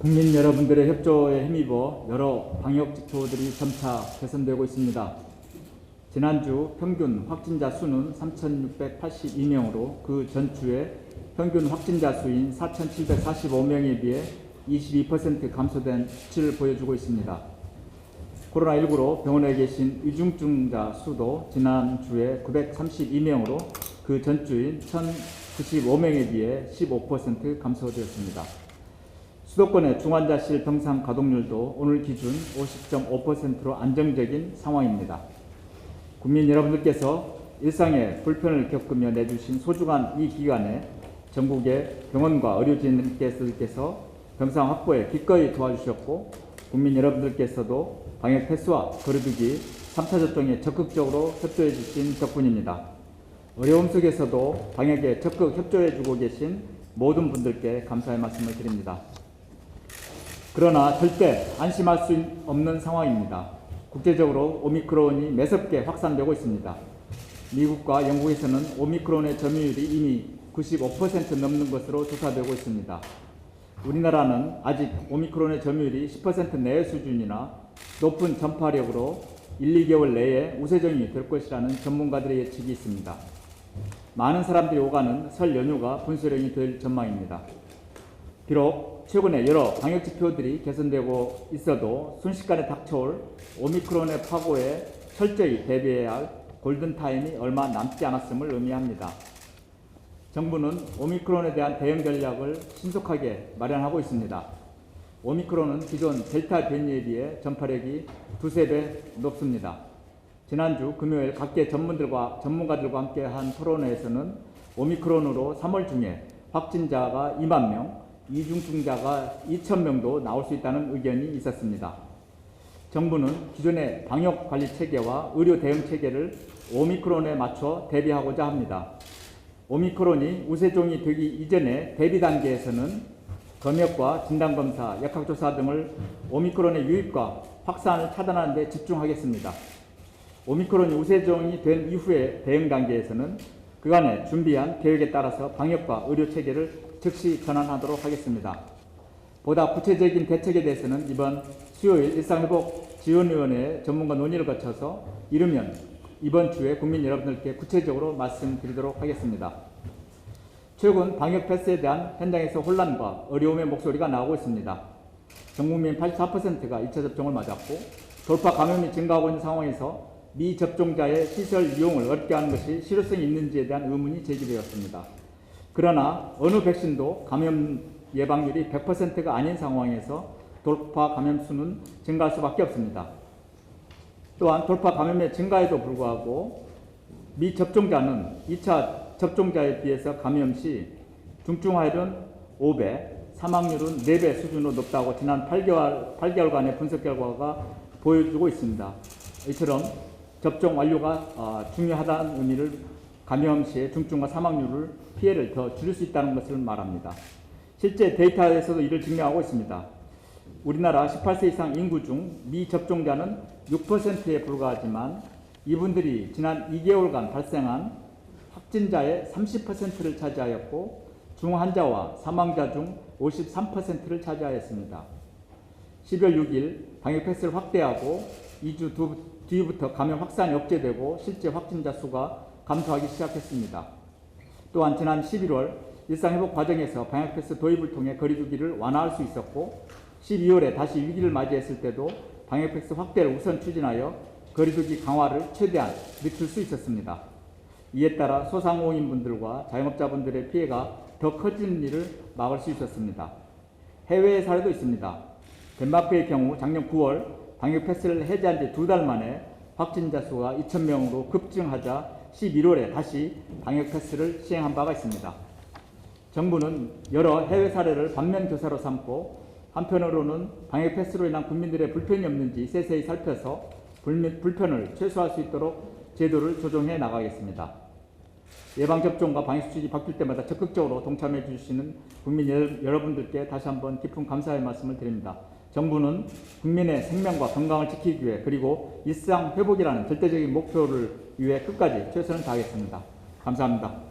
국민 여러분들의 협조에 힘입어 여러 방역 지표들이 점차 개선되고 있습니다. 지난주 평균 확진자 수는 3,682명으로 그 전주에 평균 확진자 수인 4,745명에 비해 22% 감소된 수치를 보여주고 있습니다. 코로나19로 병원에 계신 위중증자 수도 지난주에 932명으로 그 전주인 1,095명에 비해 15% 감소되었습니다. 수도권의 중환자실 병상 가동률도 오늘 기준 50.5%로 안정적인 상황입니다. 국민 여러분들께서 일상의 불편을 겪으며 내주신 소중한 이 기간에 전국의 병원과 의료진들께서 병상 확보에 기꺼이 도와주셨고, 국민 여러분들께서도 방역 패스와 거리두기 3차 접종에 적극적으로 협조해 주신 덕분입니다. 어려움 속에서도 방역에 적극 협조해 주고 계신 모든 분들께 감사의 말씀을 드립니다. 그러나 절대 안심할 수 없는 상황입니다. 국제적으로 오미크론이 매섭게 확산되고 있습니다. 미국과 영국에서는 오미크론의 점유율이 이미 95% 넘는 것으로 조사되고 있습니다. 우리나라는 아직 오미크론의 점유율이 10% 내의 수준이나 높은 전파력으로 1, 2개월 내에 우세종이 될 것이라는 전문가들의 예측이 있습니다. 많은 사람들이 오가는 설 연휴가 분수령이 될 전망입니다. 비록 최근에 여러 방역 지표들이 개선되고 있어도 순식간에 닥쳐올 오미크론의 파고에 철저히 대비해야 할 골든타임이 얼마 남지 않았음을 의미합니다. 정부는 오미크론에 대한 대응 전략을 신속하게 마련하고 있습니다. 오미크론은 기존 델타 변이에 비해 전파력이 두세 배 높습니다. 지난주 금요일 각계 전문가들과 함께한 토론회에서는 오미크론으로 3월 중에 확진자가 2만 명, 위중증자가 2,000명도 나올 수 있다는 의견이 있었습니다. 정부는 기존의 방역 관리 체계와 의료 대응 체계를 오미크론에 맞춰 대비하고자 합니다. 오미크론이 우세종이 되기 이전의 대비 단계에서는 검역과 진단검사, 역학조사 등을 오미크론의 유입과 확산을 차단하는 데 집중하겠습니다. 오미크론이 우세종이 된 이후의 대응 단계에서는 그간에 준비한 계획에 따라서 방역과 의료 체계를 즉시 전환하도록 하겠습니다. 보다 구체적인 대책에 대해서는 이번 수요일 일상회복지원위원회 전문가 논의를 거쳐서 이르면 이번 주에 국민 여러분들께 구체적으로 말씀드리도록 하겠습니다. 최근 방역 패스에 대한 현장에서 혼란과 어려움의 목소리가 나오고 있습니다. 전 국민 84%가 2차 접종을 맞았고 돌파 감염이 증가하고 있는 상황에서 미접종자의 시설 이용을 어렵게 하는 것이 실효성이 있는지에 대한 의문이 제기되었습니다. 그러나 어느 백신도 감염 예방률이 100%가 아닌 상황에서 돌파 감염 수는 증가할 수밖에 없습니다. 또한 돌파 감염의 증가에도 불구하고 미접종자는 2차 접종자에 비해서 감염 시 중증화율은 5배, 사망률은 4배 수준으로 높다고 지난 8개월간의 분석 결과가 보여주고 있습니다. 이처럼 접종 완료가 중요하다는 의미를 감염 시의 중증과 사망률을 피해를 더 줄일 수 있다는 것을 말합니다. 실제 데이터에서도 이를 증명하고 있습니다. 우리나라 18세 이상 인구 중 미접종자는 6%에 불과하지만 이분들이 지난 2개월간 발생한 확진자의 30%를 차지하였고 중환자와 사망자 중 53%를 차지하였습니다. 12월 6일 방역 패스를 확대하고 2주 뒤부터 감염 확산이 억제되고 실제 확진자 수가 감소하기 시작했습니다. 또한 지난 11월 일상회복 과정에서 방역 패스 도입을 통해 거리두기를 완화할 수 있었고 12월에 다시 위기를 맞이했을 때도 방역 패스 확대를 우선 추진하여 거리두기 강화를 최대한 늦출 수 있었습니다. 이에 따라 소상공인분들과 자영업자분들의 피해가 더 커지는 일을 막을 수 있었습니다. 해외의 사례도 있습니다. 덴마크의 경우 작년 9월 방역 패스를 해제한 지 2달 만에 확진자 수가 2,000명으로 급증하자 11월에 다시 방역 패스를 시행한 바가 있습니다. 정부는 여러 해외 사례를 반면교사로 삼고 한편으로는 방역 패스로 인한 국민들의 불편이 없는지 세세히 살펴서 불편을 최소화할 수 있도록 제도를 조정해 나가겠습니다. 예방접종과 방역수칙이 바뀔 때마다 적극적으로 동참해 주시는 국민 여러분들께 다시 한번 깊은 감사의 말씀을 드립니다. 정부는 국민의 생명과 건강을 지키기 위해 그리고 일상 회복이라는 절대적인 목표를 위해 끝까지 최선을 다하겠습니다. 감사합니다.